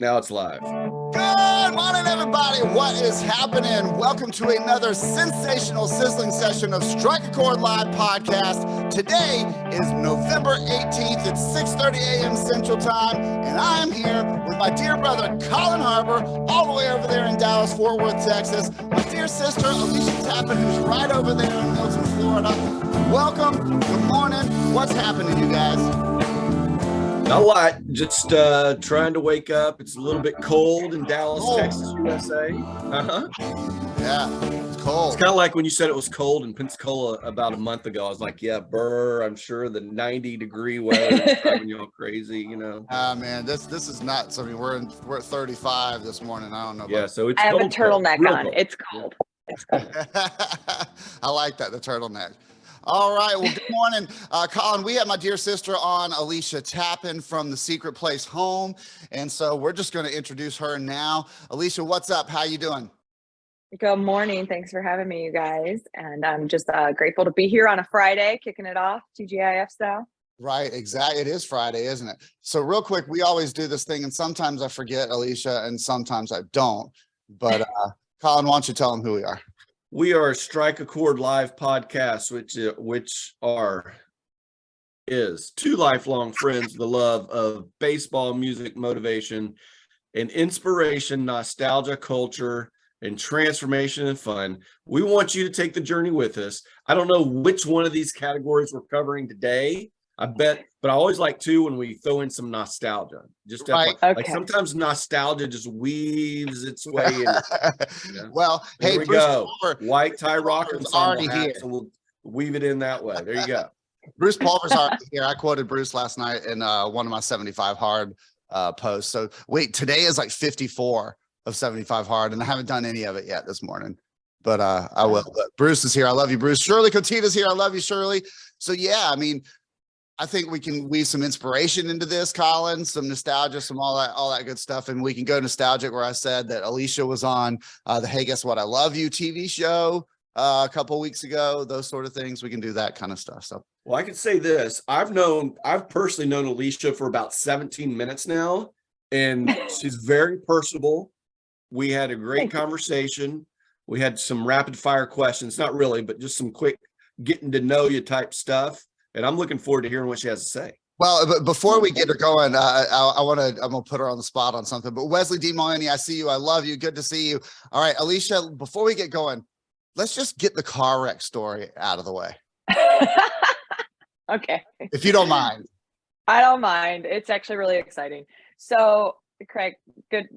Now it's live. Good morning, everybody. What is happening? Welcome to another sensational, sizzling session of Strike a Chord Live podcast. Today is November 18th at 6:30 a.m. Central Time, and I am here with my dear brother, Colin Harbor, all the way over there in Dallas, Fort Worth, Texas. My dear sister, Alicia Tappan, who's right over there in Milton, Florida. Welcome. Good morning. What's happening, you guys? Not a lot, just trying to wake up. It's a little bit cold in Dallas, Texas, USA. Yeah, it's cold. It's kind of like when you said it was cold in Pensacola about a month ago. I was like, yeah, I'm sure the 90-degree weather is driving you all crazy, you know. Man, this is nuts. I mean, we're at 35 this morning. I don't know. Yeah, so it's I have cold, a turtleneck real on. cold. It's cold. It's cold. I like that, the turtleneck. All right. Well, good morning, Colin. We have my dear sister on, Alicia Tappan from The Secret Place Home. And so we're just going to introduce her now. Alicia, what's up? How you doing? Good morning. Thanks for having me, you guys. And I'm just grateful to be here on a Friday, kicking it off, TGIF style. Right. Exactly. It is Friday, isn't it? So real quick, we always do this thing, and sometimes I forget, Alicia, and sometimes I don't. But Colin, why don't you tell them who we are? We are Strike a Chord Live podcast, which is two lifelong friends with the love of baseball, music, motivation, and inspiration, nostalgia, culture, and transformation and fun. We want you to take the journey with us. I don't know which one of these categories we're covering today. I bet, but I always like to when we throw in some nostalgia. Just Right. like sometimes nostalgia just weaves its way in. You know? Well, There hey, we Bruce go. Pulver, White tie rocker is already here. so we'll weave it in that way. There you go. Bruce Pulver's already here. I quoted Bruce last night in one of my 75 hard posts. So wait, today is like 54 of 75 hard, and I haven't done any of it yet this morning, but I will. But Bruce is here. I love you, Bruce. Shirley Cotita's here. I love you, Shirley. So yeah, I mean, I think we can weave some inspiration into this, Colin, some nostalgia, some all that good stuff. And we can go nostalgic where I said that Alicia was on the Hey, Guess What? I Love You TV show a couple of weeks ago, those sort of things. We can do that kind of stuff. So, Well, I can say this. I've personally known Alicia for about 17 minutes now, and she's very personable. We had a great conversation. We had some rapid fire questions, not really, but just some quick getting to know you type stuff. And I'm looking forward to hearing what she has to say. well, but before we get her going, I'm gonna put her on the spot on something. But Wesley D. Maloney, I see you. I love you. Good to see you. All right, Alicia, before we get going, let's just get the car wreck story out of the way. Okay. If you don't mind. I don't mind. It's actually really exciting. So, Craig, good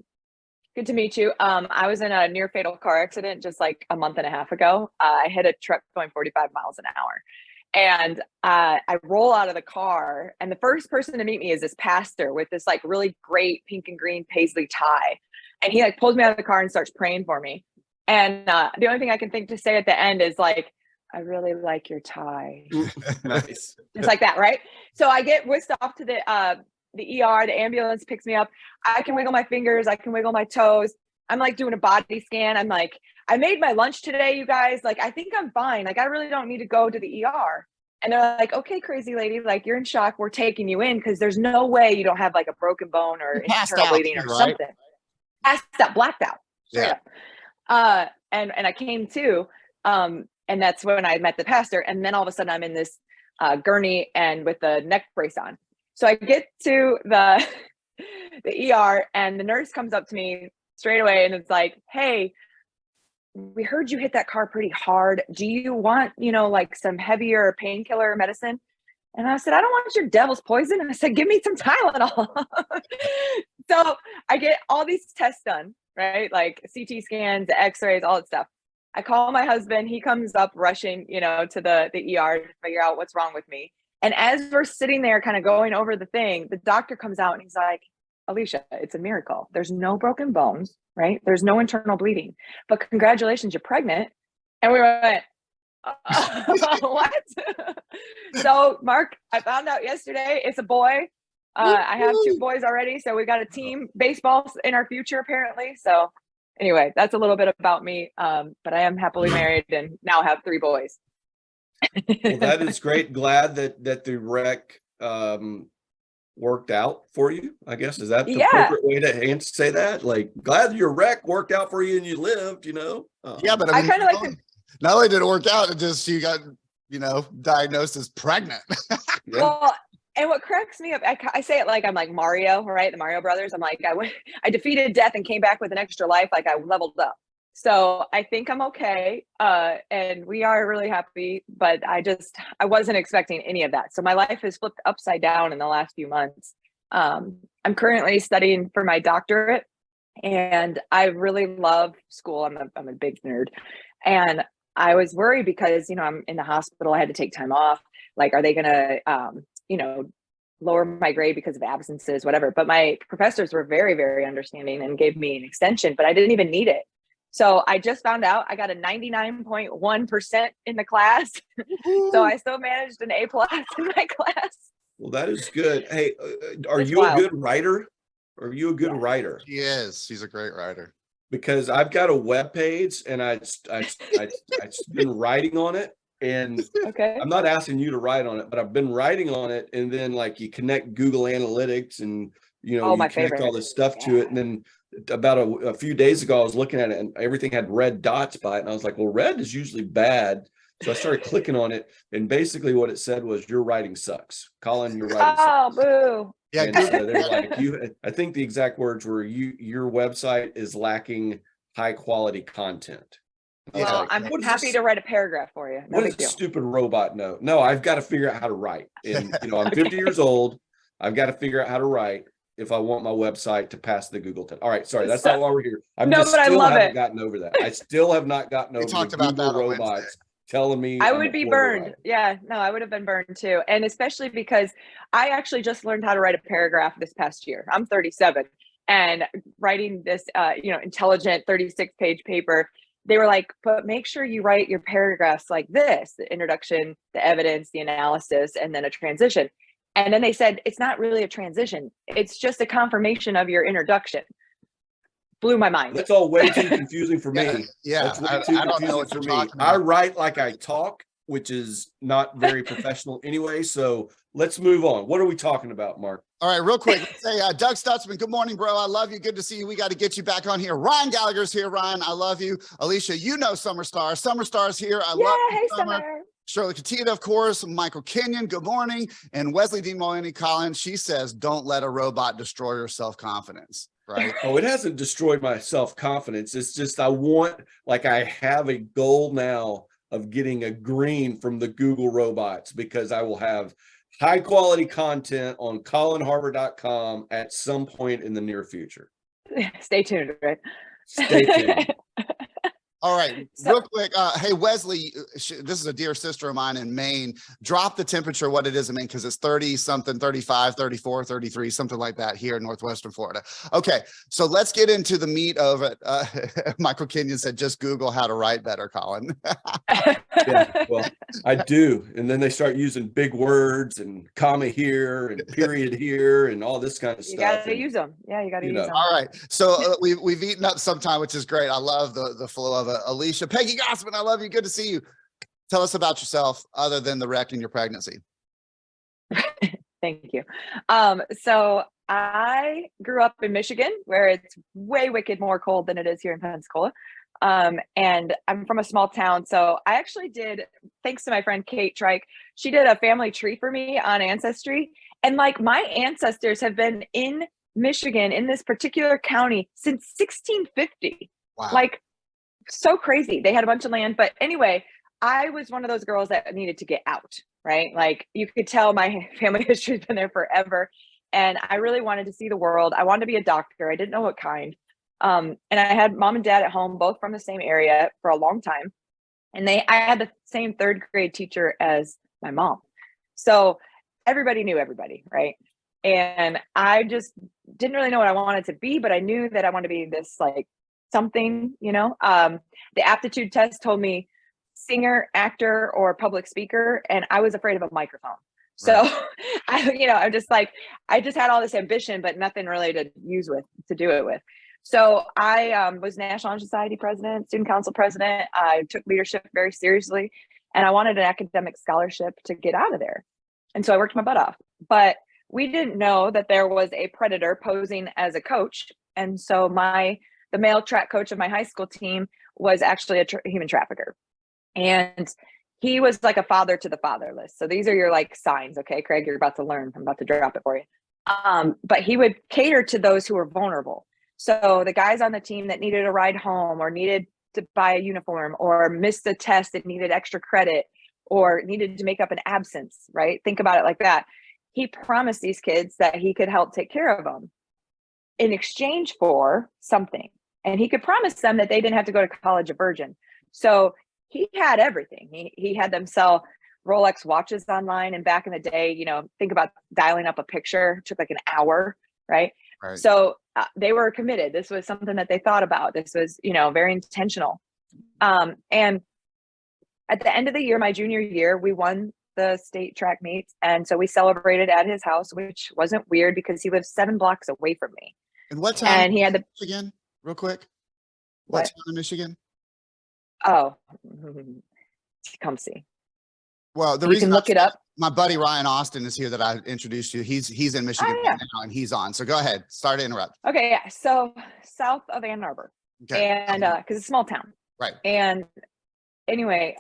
to meet you. I was in a near fatal car accident just like a month and a half ago. I hit a truck going 45 miles an hour. And I roll out of the car, and the first person to meet me is this pastor with this like really great pink and green paisley tie. And he like pulls me out of the car and starts praying for me. And the only thing I can think to say at the end is like, I really like your tie. Nice. It's like that, right? So I get whisked off to the ER. The ambulance picks me up. I can wiggle my fingers. I can wiggle my toes. I'm like doing a body scan. I'm like, I made my lunch today, you guys. Like, I think I'm fine. Like, I really don't need to go to the ER. And they're like, okay, crazy lady, like you're in shock. We're taking you in because there's no way you don't have like a broken bone or internal bleeding or something. Passed out, blacked out. Yeah. And I came to, and that's when I met the pastor. And then all of a sudden I'm in this gurney and with the neck brace on. So I get to the ER, and the nurse comes up to me straight away and it's like, hey, we heard you hit that car pretty hard. Do you want, like some heavier painkiller medicine? And I said, I don't want your devil's poison. And I said, give me some Tylenol. So I get all these tests done, right? Like CT scans, x-rays, all that stuff. I call my husband. He comes up rushing, to the ER to figure out what's wrong with me. And as we're sitting there kind of going over the thing, the doctor comes out and he's like, Alicia, it's a miracle. There's no broken bones, right? There's no internal bleeding, but congratulations, you're pregnant. And we went, what? So Mark, I found out yesterday it's a boy. I have 2 boys already. So we got a team baseball in our future, apparently. So anyway, that's a little bit about me. But I am happily married and now have 3 boys. Well, that is great. Glad that the wreck worked out for you, I guess. Is that the Yeah. appropriate way to say that? Like, glad your wreck worked out for you and you lived, Yeah, but I I mean, kind of like to, not only did it work out, it just you got, diagnosed as pregnant. Yeah. well, and what cracks me up, I say it like I'm like Mario, right? The Mario Brothers. I'm like, I defeated death and came back with an extra life. Like I leveled up. So I think I'm okay. And we are really happy, but I wasn't expecting any of that. So my life has flipped upside down in the last few months. I'm currently studying for my doctorate, and I really love school. I'm a big nerd. And I was worried because, I'm in the hospital. I had to take time off. Like, are they going to, lower my grade because of absences, whatever. But my professors were very, very understanding and gave me an extension, but I didn't even need it. So I just found out I got a 99.1% in the class. So I still managed an A+ in my class. Well, that is good. Hey, are It's you wild. a good writer? Are you a good Yeah. writer? She is. She's a great writer. Because I've got a web page and I've been writing on it, and Okay. I'm not asking you to write on it, but I've been writing on it, and then like you connect Google Analytics and you my connect all favorite. this stuff to it, and then about a few days ago I was looking at it and everything had red dots by it, and I was like, well, red is usually bad. So I started clicking on it, and basically what it said was, your writing sucks, Colin, your writing Oh, sucks. boo. Yeah, And they're like, I think the exact words were, your website is lacking high quality content. Well, Like, I'm what is happy this? to write a paragraph for you. No What big does deal. stupid robot know? No, I've got to figure out how to write. And I'm 50 years old. I've got to figure out how to write if I want my website to pass the Google test. All right, sorry, that's not why we're here. But I still love haven't it. gotten over that. I still have not gotten over the talked about Google that on robots Wednesday. telling me I I'm would a be horrible burned. writer. Yeah, no, I would have been burned too. And especially because I actually just learned how to write a paragraph this past year. I'm 37, and writing this, intelligent 36-page paper, they were like, but make sure you write your paragraphs like this: the introduction, the evidence, the analysis, and then a transition. And then they said, it's not really a transition. It's just a confirmation of your introduction. Blew my mind. That's all way too confusing for me. Yeah, That's way I too don't know confusing what for you're me. talking I about. write like I talk, which is not very professional anyway. So let's move on. What are we talking about, Mark? All right, real quick. Let's say Doug Stutzman, good morning, bro. I love you. Good to see you. We got to get you back on here. Ryan Gallagher's here. Ryan, I love you. Alicia, Summer Star. Summer Star's here. I love you, Hey, Summer. Summer. Shirley Katita, of course. Michael Kenyon, good morning. And Wesley D. Moyni Collins, she says, don't let a robot destroy your self-confidence, right? Oh, it hasn't destroyed my self-confidence. It's just I have a goal now of getting a green from the Google robots, because I will have high quality content on colinharbor.com at some point in the near future. Stay tuned, right? Stay tuned. All right, So- real quick. Hey, Wesley, this is a dear sister of mine in Maine. Drop the temperature, what it is in Maine, because it's 30 something, 35, 34, 33, something like that here in Northwestern Florida. Okay, so let's get into the meat of it. Michael Kenyon said, just Google how to write better, Colin. Yeah, well, I do. And then they start using big words and comma here and period here and all this kind of You stuff. gotta use them. Yeah, you gotta use them. All right, so we've eaten up some time, which is great. I love the flow of it. Alicia, Peggy Gossman, I love you. Good to see you. Tell us about yourself, other than the wreck in your pregnancy. Thank you. So I grew up in Michigan, where it's way wicked more cold than it is here in Pensacola. And I'm from a small town. So I actually did, thanks to my friend Kate Trike, she did a family tree for me on Ancestry. And like, my ancestors have been in Michigan, in this particular county, since 1650. Wow. Like, so crazy. They had a bunch of land. But anyway, I was one of those girls that needed to get out, right? Like, you could tell my family history's been there forever. And I really wanted to see the world. I wanted to be a doctor. I didn't know what kind. And I had mom and dad at home, both from the same area, for a long time. And I had the same third grade teacher as my mom. So everybody knew everybody, right? And I just didn't really know what I wanted to be, but I knew that I wanted to be this, like, something, the aptitude test told me singer, actor, or public speaker. And I was afraid of a microphone. So I'm just like, I just had all this ambition, but nothing really to do it with. So I was National Honor Society president, student council president. I took leadership very seriously, and I wanted an academic scholarship to get out of there. And so I worked my butt off. But we didn't know that there was a predator posing as a coach. And so the male track coach of my high school team was actually a human trafficker. And he was like a father to the fatherless. So these are your like signs. Okay, Craig, you're about to learn. I'm about to drop it for you. But he would cater to those who were vulnerable. So the guys on the team that needed a ride home or needed to buy a uniform or missed a test and needed extra credit or needed to make up an absence, right? Think about it like that. He promised these kids that he could help take care of them in exchange for something. And he could promise them that they didn't have to go to college a virgin. So he had everything. He had them sell Rolex watches online. And back in the day, you know, think about dialing up a picture. It took like an hour, right? Right. So they were committed. This was something that they thought about. This was, you know, very intentional. And at the end of the year, my junior year, we won the state track meets. And so we celebrated at his house, which wasn't weird because he lived 7 blocks away from me. And what town? And he had Michigan, real quick. What town in Michigan? Oh, come see. Well, the You reason can look it up. my buddy Ryan Austin is here that I introduced you. He's in Michigan right now and he's on. So go ahead. Sorry to interrupt. Okay, yeah. So south of Ann Arbor. Okay. And because it's a small town. Right. And anyway,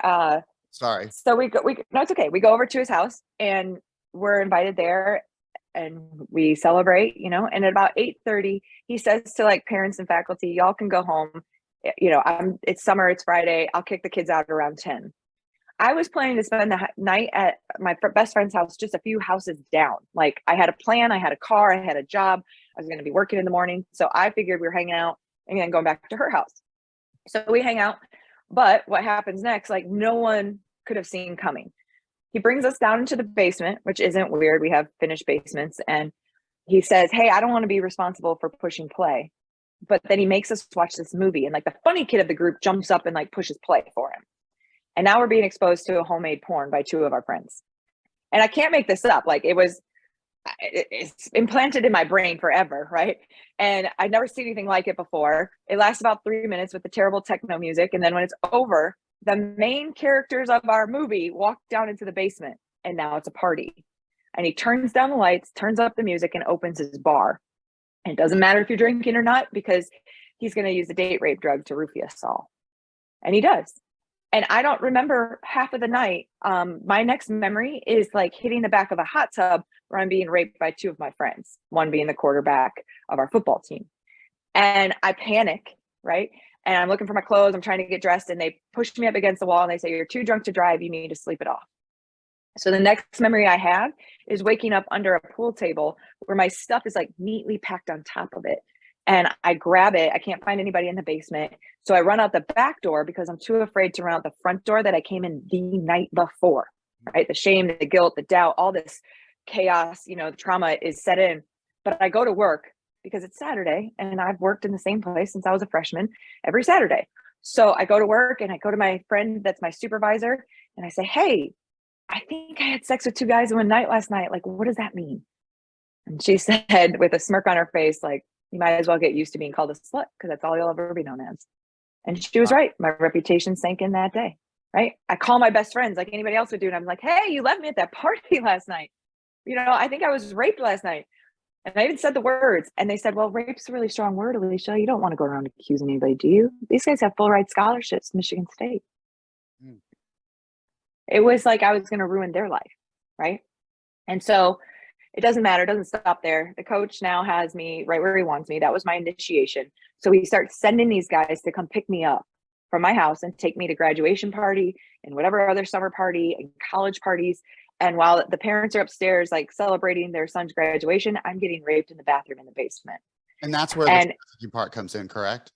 sorry. So no, it's okay. We go over to his house and we're invited there and we celebrate, you know, and at about 8:30, he says to like parents and faculty, y'all can go home. You know, it's summer, it's Friday. I'll kick the kids out around 10. I was planning to spend the night at my best friend's house, just a few houses down. Like I had a plan, I had a car, I had a job. I was going to be working in the morning. So I figured we were hanging out and then going back to her house. So we hang out. But what happens next, like no one could have seen coming. He brings us down into the basement, which isn't weird. We have finished basements. And he says, hey, I don't want to be responsible for pushing play. But then he makes us watch this movie. And like the funny kid of the group jumps up and like pushes play for him. And now we're being exposed to a homemade porn by 2 of our friends. And I can't make this up. Like it's implanted in my brain forever, right? And I'd never seen anything like it before. It lasts about 3 minutes with the terrible techno music. And then when it's over, the main characters of our movie walk down into the basement and now it's a party. And he turns down the lights, turns up the music and opens his bar. And it doesn't matter if you're drinking or not, because he's going to use the date rape drug to roofie us all. And he does. And I don't remember half of the night. My next memory is like hitting the back of a hot tub where I'm being raped by 2 of my friends, one being the quarterback of our football team. And I panic, right? And I'm looking for my clothes. I'm trying to get dressed and they push me up against the wall and they say, you're too drunk to drive. You need to sleep it off. So the next memory I have is waking up under a pool table where my stuff is like neatly packed on top of it. And I grab it. I can't find anybody in the basement. So I run out the back door because I'm too afraid to run out the front door that I came in the night before, right? The shame, the guilt, the doubt, all this chaos, you know, the trauma is set in. But I go to work because it's Saturday and I've worked in the same place since I was a freshman every Saturday. So I go to work and I go to my friend that's my supervisor and I say, hey, I think I had sex with 2 guys in one night last night. Like, what does that mean? And she said with a smirk on her face, like, you might as well get used to being called a slut because that's all you'll ever be known as. And she was right. My reputation sank in that day, right? I call my best friends like anybody else would do. And I'm like, hey, you left me at that party last night. You know, I think I was raped last night. And I even said the words. And they said, well, rape's a really strong word, Alicia. You don't want to go around accusing anybody, do you? These guys have full ride scholarships, Michigan State. It was like I was going to ruin their life, right? And so it doesn't matter. It doesn't stop there. The coach now has me right where he wants me. That was my initiation. So he starts sending these guys to come pick me up from my house and take me to graduation party and whatever other summer party and college parties. And while the parents are upstairs, like celebrating their son's graduation, I'm getting raped in the bathroom in the basement. And that's where the trafficking part comes in, correct?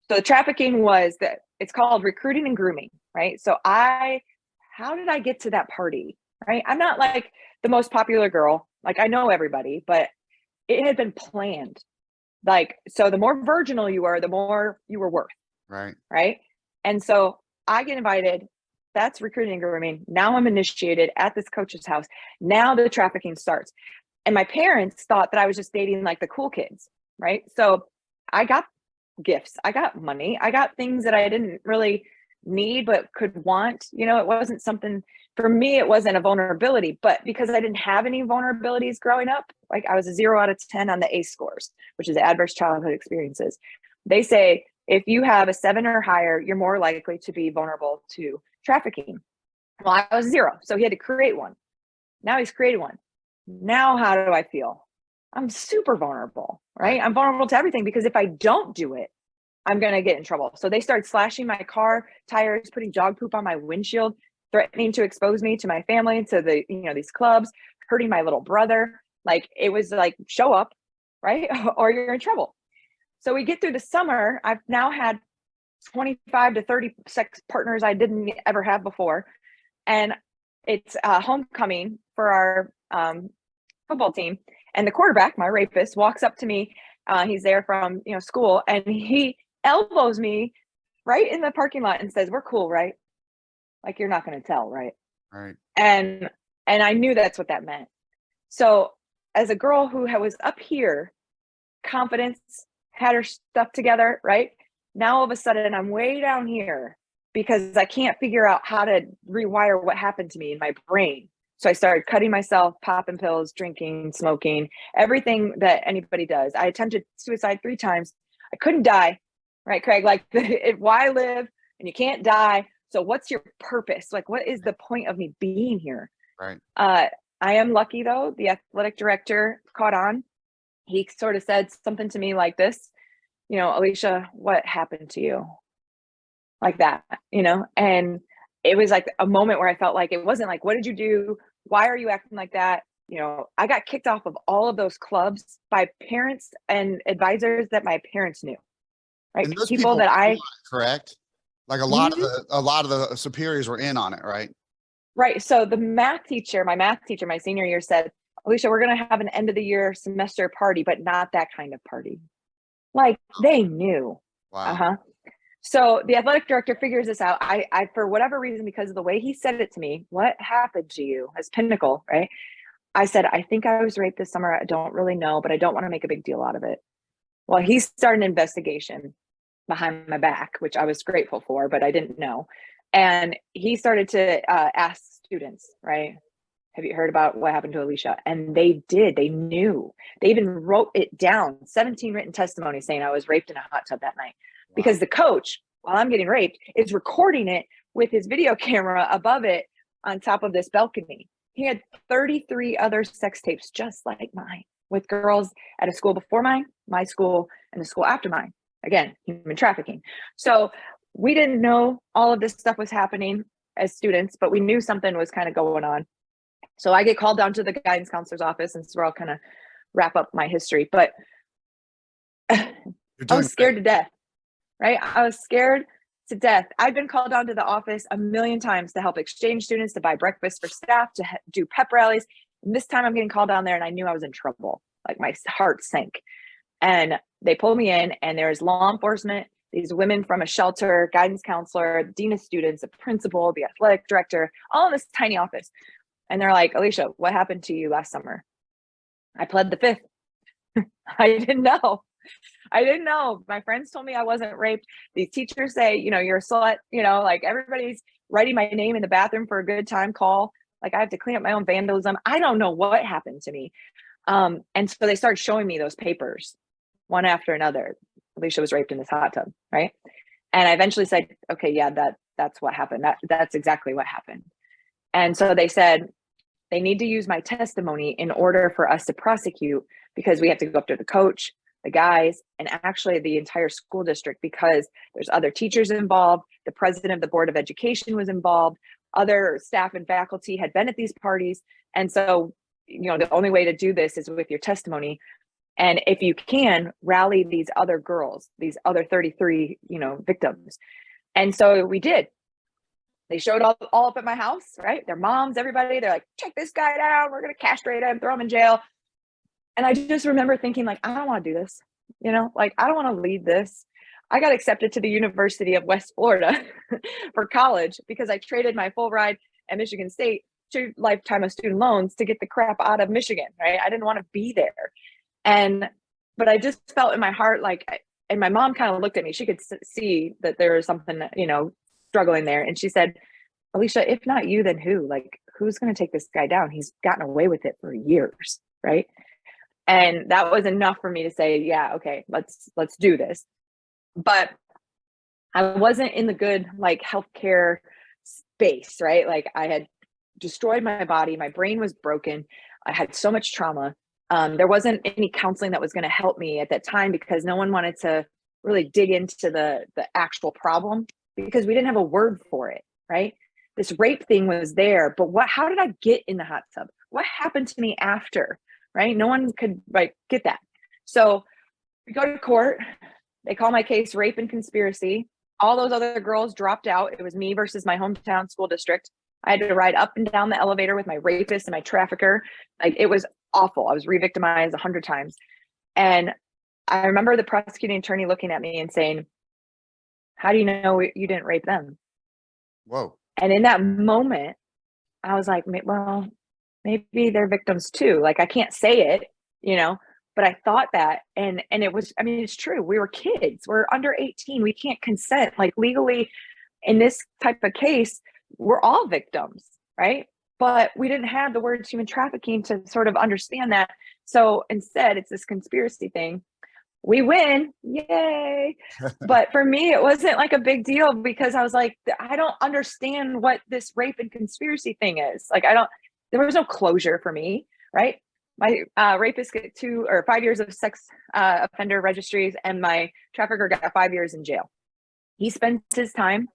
So the trafficking was that it's called recruiting and grooming, right? So how did I get to that party, right? I'm not like the most popular girl. Like I know everybody, but it had been planned. Like, so the more virginal you were, the more you were worth. Right. Right. And so I get invited. That's recruiting and grooming. Now I'm initiated at this coach's house. Now the trafficking starts. And my parents thought that I was just dating like the cool kids. Right. So I got gifts. I got money. I got things that I didn't really need, but could want. It wasn't something for me. It wasn't a vulnerability, but because I didn't have any vulnerabilities growing up, like I was a 0 out of 10 on the ACE scores, which is adverse childhood experiences. They say if you have a 7 or higher, you're more likely to be vulnerable to trafficking. Well, I was 0, so he had to create one. Now he's created one. Now, how do I feel? I'm super vulnerable, right? I'm vulnerable to everything, because if I don't do it, I'm going to get in trouble. So they started slashing my car tires, putting dog poop on my windshield, threatening to expose me to my family, to the, these clubs, hurting my little brother. Like, it was like, show up, right? Or you're in trouble. So we get through the summer. I've now had 25 to 30 sex partners I didn't ever have before. And it's homecoming for our football team. And the quarterback, my rapist, walks up to me. He's there from school, and he elbows me right in the parking lot and says, "We're cool, right? Like, you're not going to tell, right?" Right. And I knew that's what that meant. So as a girl who was up here, confidence, had her stuff together, right? Now all of a sudden I'm way down here because I can't figure out how to rewire what happened to me in my brain. So I started cutting myself, popping pills, drinking, smoking, everything that anybody does. I attempted suicide 3 times. I couldn't die, right, Craig? Like, why live and you can't die? So what's your purpose? Like, what is the point of me being here? Right. I am lucky, though. The athletic director caught on. He sort of said something to me like this, "Alicia, what happened to you?" Like that, and it was like a moment where I felt like, it wasn't like, "What did you do? Why are you acting like that?" I got kicked off of all of those clubs by parents and advisors that my parents knew, right? And those People that I, correct? Like a lot of the superiors were in on it, right? right. So the math teacher, my senior year, said, "Alicia, we're going to have an end of the year semester party, but not that kind of party." Like, they knew. Wow. So the athletic director figures this out. I, for whatever reason, because of the way he said it to me, "What happened to you?" as Pinnacle, right? I said, "I think I was raped this summer. I don't really know, but I don't want to make a big deal out of it." Well, he started an investigation behind my back, which I was grateful for, but I didn't know. And he started to ask students, right? "Have you heard about what happened to Alicia?" And they did. They knew. They even wrote it down, 17 written testimonies saying I was raped in a hot tub that night. Wow. Because the coach, while I'm getting raped, is recording it with his video camera above it on top of this balcony. He had 33 other sex tapes just like mine, with girls at a school before mine, my school, and the school after mine. Again, human trafficking. So we didn't know all of this stuff was happening as students, but we knew something was kind of going on. So I get called down to the guidance counselor's office, and so I'll kind of wrap up my history. But I was scared to death, right? I was scared to death. I've been called down to the office a million times to help exchange students, to buy breakfast for staff, to do pep rallies. And this time I'm getting called down there, and I knew I was in trouble. Like, my heart sank. And they pulled me in, and there's law enforcement, these women from a shelter, guidance counselor, dean of students, the principal, the athletic director, all in this tiny office. And they're like, "Alicia, what happened to you last summer?" I pled the fifth. I didn't know. My friends told me I wasn't raped. These teachers say, "You're a slut." Like, everybody's writing my name in the bathroom for a good time call. Like, I have to clean up my own vandalism. I don't know what happened to me. And so they started showing me those papers one after another. Alicia was raped in this hot tub, right? And I eventually said, "Okay, yeah, that's what happened. That's exactly what happened." And so they said, they need to use my testimony in order for us to prosecute, because we have to go up to the coach, the guys, and actually the entire school district, because there's other teachers involved. The president of the Board of Education was involved. Other staff and faculty had been at these parties. And so, the only way to do this is with your testimony. And if you can, rally these other girls, these other 33, victims. And so we did. They showed up all up at my house, right? Their moms, everybody. They're like, "Check this guy down. We're going to castrate him, throw him in jail." And I just remember thinking, like, I don't want to do this. Like, I don't want to lead this. I got accepted to the University of West Florida for college because I traded my full ride at Michigan State to lifetime of student loans to get the crap out of Michigan, right? I didn't want to be there. But I just felt in my heart, like, and my mom kind of looked at me. She could see that there was something, struggling there. And she said, Alicia, if not you, then who? Like, who's going to take this guy down? He's gotten away with it for years, right? And that was enough for me to say, yeah, okay, let's do this. But I wasn't in the good like healthcare space, right? Like I had destroyed my body, my brain was broken, I had so much trauma. There wasn't any counseling that was going to help me at that time because no one wanted to really dig into the actual problem because we didn't have a word for it, right? This rape thing was there, but how did I get in the hot tub? What happened to me after, right? No one could like get that. So we go to court, they call my case rape and conspiracy. All those other girls dropped out. It was me versus my hometown school district. I had to ride up and down the elevator with my rapist and my trafficker. Like it was awful. I was re-victimized 100 times. And I remember the prosecuting attorney looking at me and saying, how do you know you didn't rape them? Whoa. And in that moment, I was like, well, maybe they're victims too. Like I can't say it, you know, but I thought that, and it was, I mean, it's true. We were kids, we're under 18. We can't consent. Like legally in this type of case, we're all victims, right? But we didn't have the words human trafficking to sort of understand that. So instead it's this conspiracy thing. We win, yay. But for me, it wasn't like a big deal because I was like, I don't understand what this rape and conspiracy thing is. Like, there was no closure for me, right? My rapist get 2 or 5 years of sex offender registries, and my trafficker got 5 years in jail. He spends his time,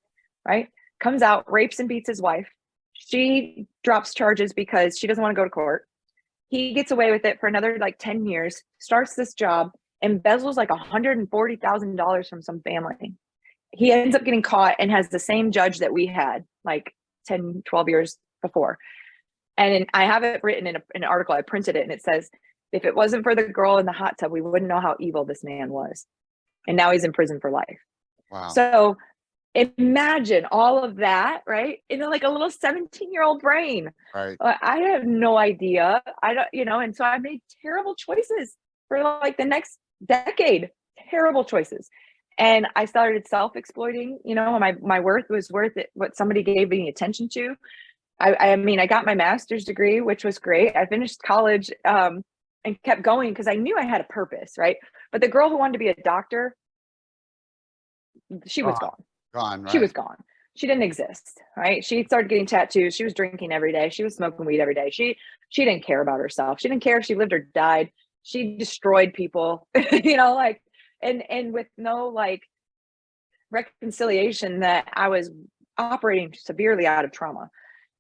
right? Comes out, rapes and beats his wife. She drops charges because she doesn't want to go to court. He gets away with it for another like 10 years, starts this job, embezzles like $140,000 from some family. He ends up getting caught and has the same judge that we had like 10, 12 years before. And I have it written in an article. I printed it, and it says, if it wasn't for the girl in the hot tub, we wouldn't know how evil this man was. And now he's in prison for life. Wow. So imagine all of that, right? In like a little 17-year-old brain. Right. I have no idea. I don't, you know, and so I made terrible choices for like the next decade, terrible choices. And I started self-exploiting, you know, my worth was worth it, what somebody gave me attention to. I mean, I got my master's degree, which was great. I finished college and kept going because I knew I had a purpose, right? But the girl who wanted to be a doctor, she was gone. Right. She was gone. She didn't exist, right? She started getting tattoos. She was drinking every day. She was smoking weed every day. She didn't care about herself. She didn't care if she lived or died. She destroyed people, you know, like, and with no like reconciliation that I was operating severely out of trauma.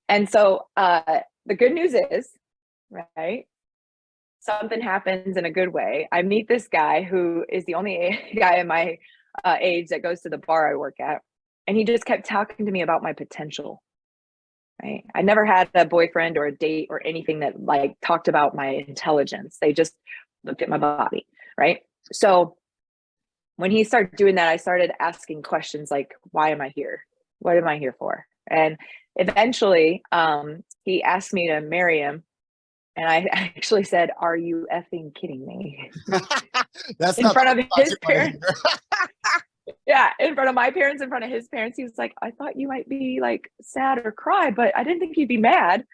And so the good news is, right, something happens in a good way. I meet this guy who is the only guy in my age that goes to the bar I work at. And he just kept talking to me about my potential, right? I never had a boyfriend or a date or anything that like talked about my intelligence. They just looked at my body, right? So when he started doing that, I started asking questions like, why am I here? What am I here for? And eventually he asked me to marry him. And I actually said, are you effing kidding me? That's in front of his parents. Yeah, in front of my parents, in front of his parents. He was like, I thought you might be like sad or cry, but I didn't think you'd be mad.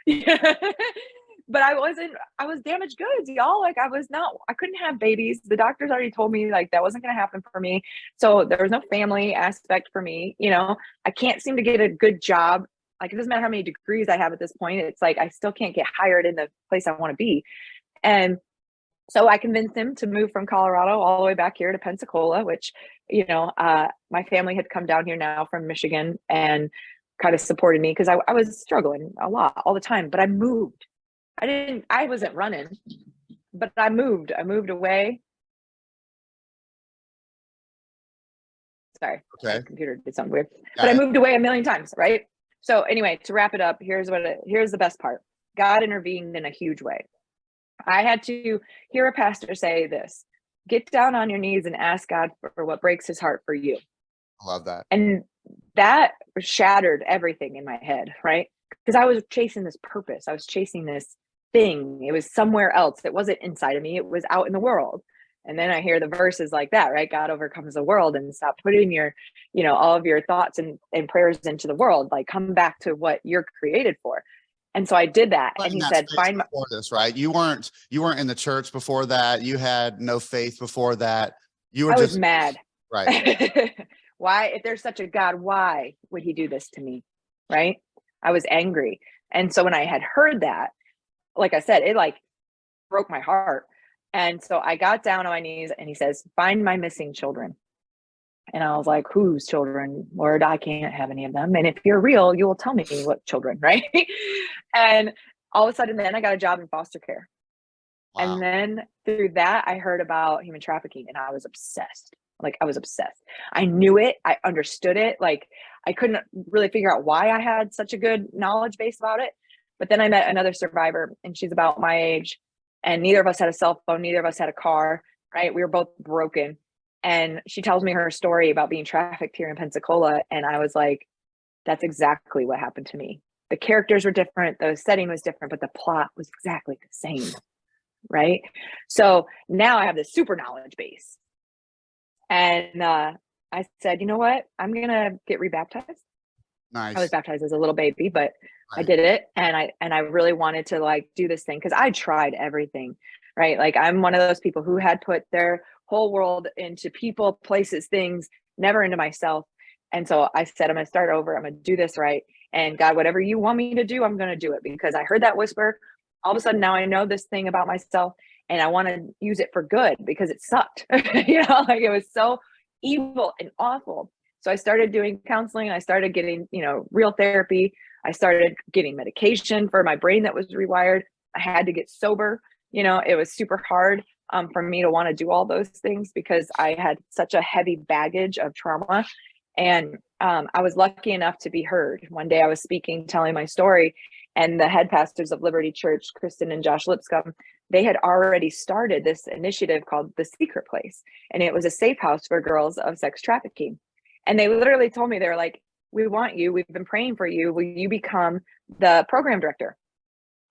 But I was damaged goods, y'all. Like I couldn't have babies. The doctors already told me like that wasn't going to happen for me. So there was no family aspect for me. You know, I can't seem to get a good job. Like, it doesn't matter how many degrees I have at this point. It's like, I still can't get hired in the place I want to be. And so I convinced him to move from Colorado all the way back here to Pensacola, which, you know, my family had come down here now from Michigan and kind of supported me because I was struggling a lot all the time, but I moved. I wasn't running, but I moved away. Sorry, okay. my computer did something weird, but I moved away a million times, right? So anyway, to wrap it up, here's the best part. God intervened in a huge way. I had to hear a pastor say this: get down on your knees and ask God for what breaks his heart for you. I love that. And that shattered everything in my head, right? Because I was chasing this purpose. I was chasing this thing. It was somewhere else. It wasn't inside of me. It was out in the world. And then I hear the verses like that, right? God overcomes the world, and stop putting your, all of your thoughts and prayers into the world. Like, come back to what you're created for. And so I did that. But And in he that said, space before this, right? You weren't in the church before that. You had no faith before that. You were I was just mad. right. Why, if there's such a God, why would he do this to me? Right? I was angry. And so when I had heard that, like I said, it like broke my heart. And so I got down on my knees, and he says, find my missing children. And I was like, whose children? Lord, I can't have any of them. And if you're real, you will tell me what children, right? And all of a sudden, then I got a job in foster care. Wow. And then through that, I heard about human trafficking, and I was obsessed. Like, I was obsessed. I knew it. I understood it. Like, I couldn't really figure out why I had such a good knowledge base about it. But then I met another survivor, and she's about my age, and neither of us had a cell phone. Neither of us had a car, right? We were both broken. And she tells me her story about being trafficked here in Pensacola. And I was like, that's exactly what happened to me. The characters were different. The setting was different, but the plot was exactly the same. Right. So now I have this super knowledge base. And I said, you know what? I'm going to get rebaptized. Nice. I was baptized as a little baby, but Right. I did it. And I really wanted to like do this thing, because I tried everything, right? Like, I'm one of those people who had put their whole world into people, places, things, never into myself. And so I said, I'm going to start over. I'm going to do this right. And God, whatever you want me to do, I'm going to do it, because I heard that whisper. All of a sudden now I know this thing about myself, and I want to use it for good, because it sucked. Like, it was so evil and awful. So I started doing counseling. I started getting, real therapy. I started getting medication for my brain that was rewired. I had to get sober. It was super hard for me to want to do all those things, because I had such a heavy baggage of trauma. And I was lucky enough to be heard. One day I was speaking, telling my story, and the head pastors of Liberty Church, Kristen and Josh Lipscomb, they had already started this initiative called The Secret Place. And it was a safe house for girls of sex trafficking. And they literally told me, they were like, we want you. We've been praying for you. Will you become the program director?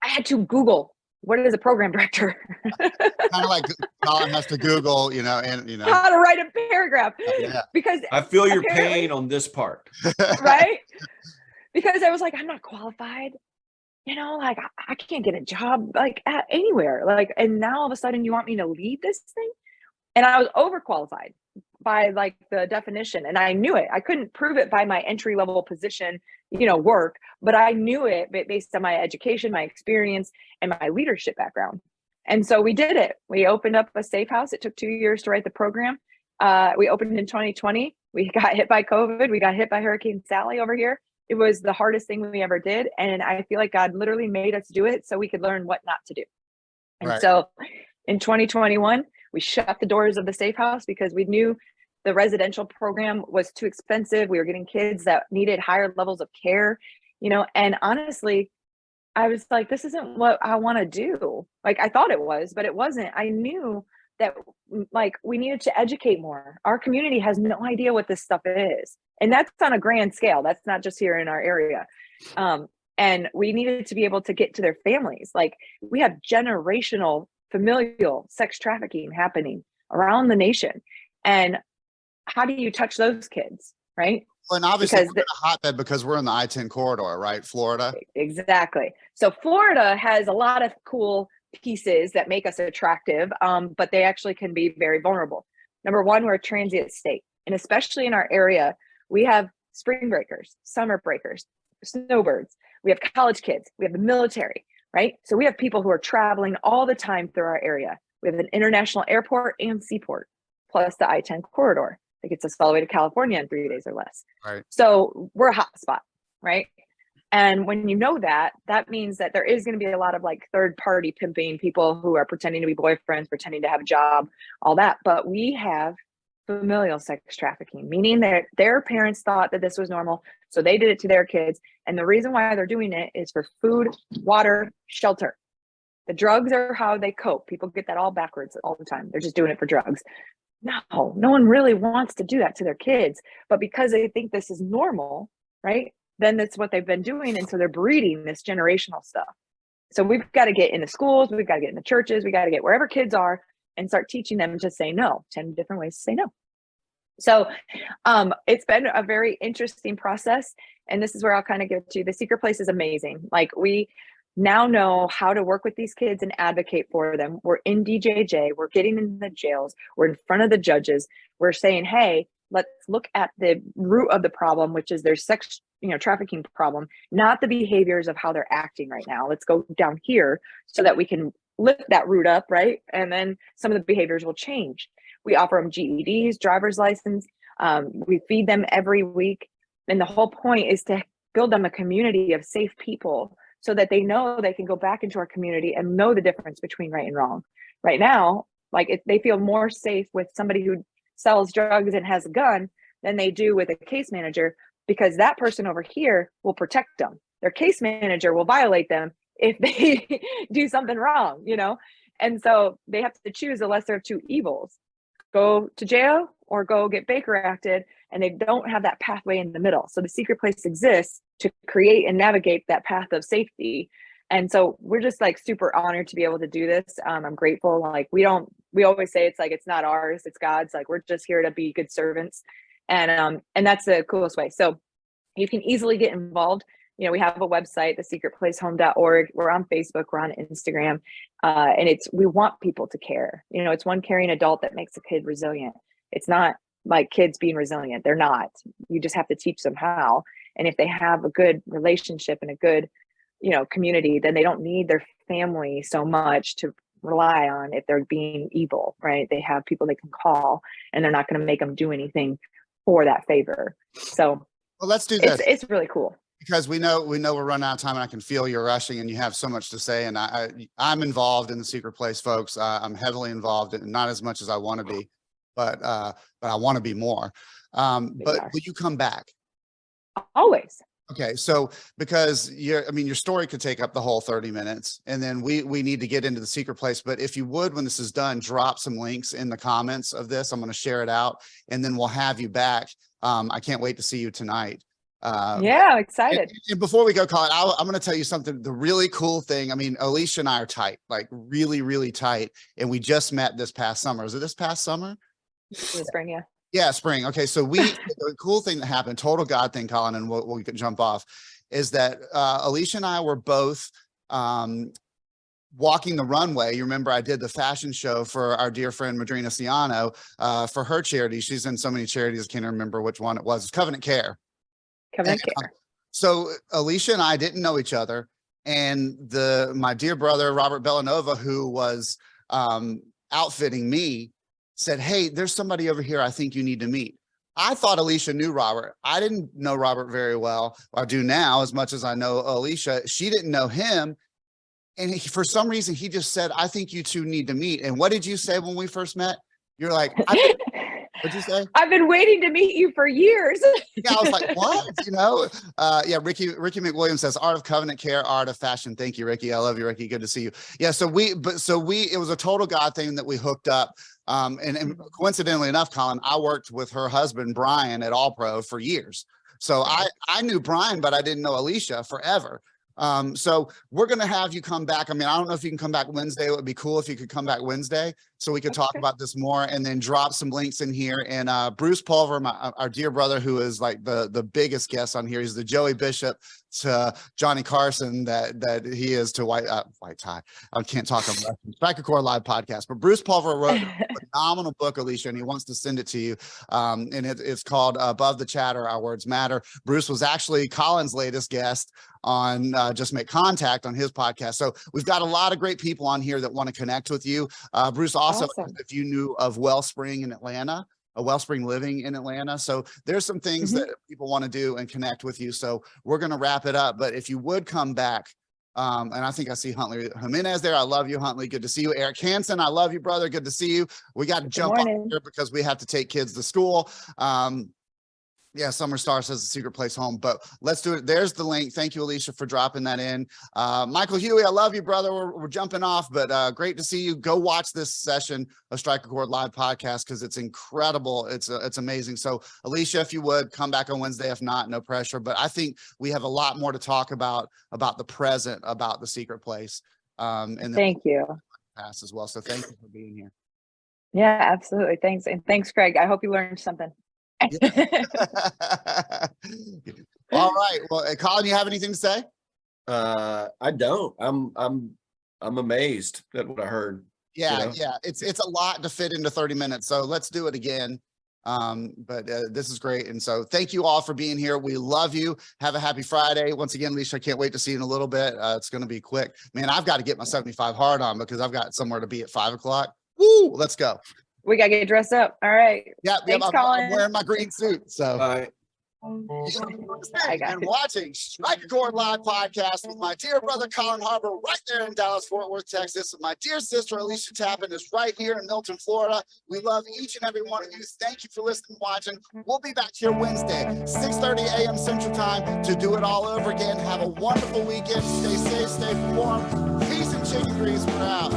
I had to Google, what is a program director? Kind of like Colin has to Google, how to write a paragraph. Yeah. Because I feel your pain on this part. right? Because I was like, I'm not qualified. Like, I can't get a job like anywhere. Like, and now all of a sudden you want me to lead this thing? And I was overqualified by like the definition. And I knew it. I couldn't prove it by my entry level position, work, but I knew it based on my education, my experience, and my leadership background. And so we did it. We opened up a safe house. It took 2 years to write the program. We opened in 2020. We got hit by COVID. We got hit by Hurricane Sally over here. It was the hardest thing we ever did. And I feel like God literally made us do it so we could learn what not to do. And Right. so in 2021, we shut the doors of the safe house because we knew the residential program was too expensive. We were getting kids that needed higher levels of care, and honestly, I was like, this isn't what I want to do. Like, I thought it was, but it wasn't. I knew that like we needed to educate more. Our community has no idea what this stuff is. And that's on a grand scale. That's not just here in our area. And we needed to be able to get to their families. Like, we have generational familial sex trafficking happening around the nation. And how do you touch those kids, right? Well, and obviously Because we're in a hotbed because we're in the I-10 corridor, right? Florida. Exactly. So Florida has a lot of cool pieces that make us attractive, but they actually can be very vulnerable. Number one, we're a transient state. And especially in our area, we have spring breakers, summer breakers, snowbirds. We have college kids. We have the military, right? So we have people who are traveling all the time through our area. We have an international airport and seaport, plus the I-10 corridor that gets us all the way to California in 3 days or less. Right. So we're a hot spot, right? And when you know that, that means that there is going to be a lot of like third party pimping, people who are pretending to be boyfriends, pretending to have a job, all that. But we have familial sex trafficking, meaning that their parents thought that this was normal. So they did it to their kids. And the reason why they're doing it is for food, water, shelter. The drugs are how they cope. People get that all backwards all the time. They're just doing it for drugs. No one really wants to do that to their kids. But because they think this is normal, right? Then that's what they've been doing. And so they're breeding this generational stuff. So we've got to get in the schools. We've got to get in the churches. We got to get wherever kids are and start teaching them to say no, 10 different ways to say no. So it's been a very interesting process. And this is where I'll kind of get to the secret place is amazing. Like, we now know how to work with these kids and advocate for them. We're in DJJ, we're getting in the jails, we're in front of the judges. We're saying, hey, let's look at the root of the problem, which is their sex, trafficking problem, not the behaviors of how they're acting right now. Let's go down here so that we can lift that root up, right? And then some of the behaviors will change. We offer them GEDs, driver's license. We feed them every week. And the whole point is to build them a community of safe people so that they know they can go back into our community and know the difference between right and wrong. Right now, like, they feel more safe with somebody who sells drugs and has a gun than they do with a case manager, because that person over here will protect them. Their case manager will violate them if they do something wrong, And so they have to choose the lesser of two evils. Go to jail or go get Baker acted, and they don't have that pathway in the middle. So the secret place exists to create and navigate that path of safety. And so we're just like super honored to be able to do this. I'm grateful. Like, we always say it's not ours, it's God's. Like, we're just here to be good servants. And that's the coolest way. So you can easily get involved. We have a website, thesecretplacehome.org. We're on Facebook, we're on Instagram. And we want people to care. It's one caring adult that makes a kid resilient. It's not like kids being resilient. They're not. You just have to teach them how. And if they have a good relationship and a good, community, then they don't need their family so much to rely on if they're being evil, right? They have people they can call, and they're not going to make them do anything for that favor. So, well, let's do this. It's really cool. Because we know we're running out of time, and I can feel you're rushing and you have so much to say. And I'm involved in the secret place, folks. I'm heavily involved, in not as much as I want to be, but I want to be more. But will you come back? Always. Okay. So, because your story could take up the whole 30 minutes, and then we need to get into the secret place. But if you would, when this is done, drop some links in the comments of this. I'm going to share it out, and then we'll have you back. I can't wait to see you tonight. Yeah, excited. And before we go, Colin, I'm going to tell you something. The really cool thing, Alicia and I are tight, like really, really tight. And we just met this past summer. Was it this past summer? In the spring, yeah. Yeah, spring. Okay, so the cool thing that happened, total God thing, Colin, and we'll jump off, is that Alicia and I were both walking the runway. You remember I did the fashion show for our dear friend Madrina Ciano for her charity. She's in so many charities, I can't remember which one it was. It's Covenant Care. Covenant Care. So Alicia and I didn't know each other, and my dear brother Robert Bellanova, who was outfitting me, said, hey, there's somebody over here I think you need to meet. I thought Alicia knew Robert. I didn't know Robert very well. I do now, as much as I know Alicia. She didn't know him. And for some reason, he just said, I think you two need to meet. And what did you say when we first met? You're like, what'd you say? I've been waiting to meet you for years. Yeah, I was like, what? Yeah, Ricky McWilliams says, art of covenant care, art of fashion. Thank you, Ricky. I love you, Ricky. Good to see you. Yeah, it was a total God thing that we hooked up. And coincidentally enough, Colin, I worked with her husband, Brian, at All Pro for years. So I knew Brian, but I didn't know Alicia forever. So we're going to have you come back. I don't know if you can come back Wednesday. It would be cool if you could come back Wednesday so we could talk about this more, and then drop some links in here. And Bruce Pulver, our dear brother, who is like the biggest guest on here. He's the Joey Bishop to Johnny Carson that he is to White Tie. I can't talk on Strike a Chord Live podcast, but Bruce Pulver wrote a phenomenal book, Alicia, and he wants to send it to you. And it's called Above the Chatter, Our Words Matter. Bruce was actually Colin's latest guest on Just Make Contact on his podcast. So we've got a lot of great people on here that want to connect with you. Bruce, also, awesome. If you knew of Wellspring in Atlanta, a Wellspring Living in Atlanta. So there's some things that people want to do and connect with you. So we're going to wrap it up. But if you would come back, and I think I see Huntley Jimenez there. I love you, Huntley. Good to see you. Eric Hansen, I love you, brother. Good to see you. We got to jump on here because we have to take kids to school. Yeah, Summer Star says the secret place home, but let's do it. There's the link. Thank you, Alicia, for dropping that in. Michael Huey, I love you, brother. We're jumping off, but great to see you. Go watch this session of Strike a Chord Live podcast because it's incredible. It's amazing. So, Alicia, if you would come back on Wednesday, if not, no pressure. But I think we have a lot more to talk about the present, about the secret place. And thank you. As well. So thank you for being here. Yeah, absolutely. Thanks. And thanks, Craig. I hope you learned something. All right. Well, Colin, you have anything to say? I don't. I'm amazed at what I heard. Yeah, know? yeah. It's a lot to fit into 30 minutes. So let's do it again. But this is great. And so thank you all for being here. We love you. Have a happy Friday. Once again, Alicia, I can't wait to see you in a little bit. It's going to be quick. Man, I've got to get my 75 hard on because I've got somewhere to be at 5 o'clock. Woo, let's go. We got to get dressed up. All right. Yeah, Thanks, I'm Colin. wearing my green suit. So. Bye. And watching Strike a Chord Live podcast with my dear brother Colin Harbor right there in Dallas, Fort Worth, Texas. And my dear sister Alicia Tappan is right here in Milton, Florida. We love each and every one of you. Thank you for listening and watching. We'll be back here Wednesday, 6:30 a.m. Central Time to do it all over again. Have a wonderful weekend. Stay safe, stay warm. Peace and chicken grease. We're out.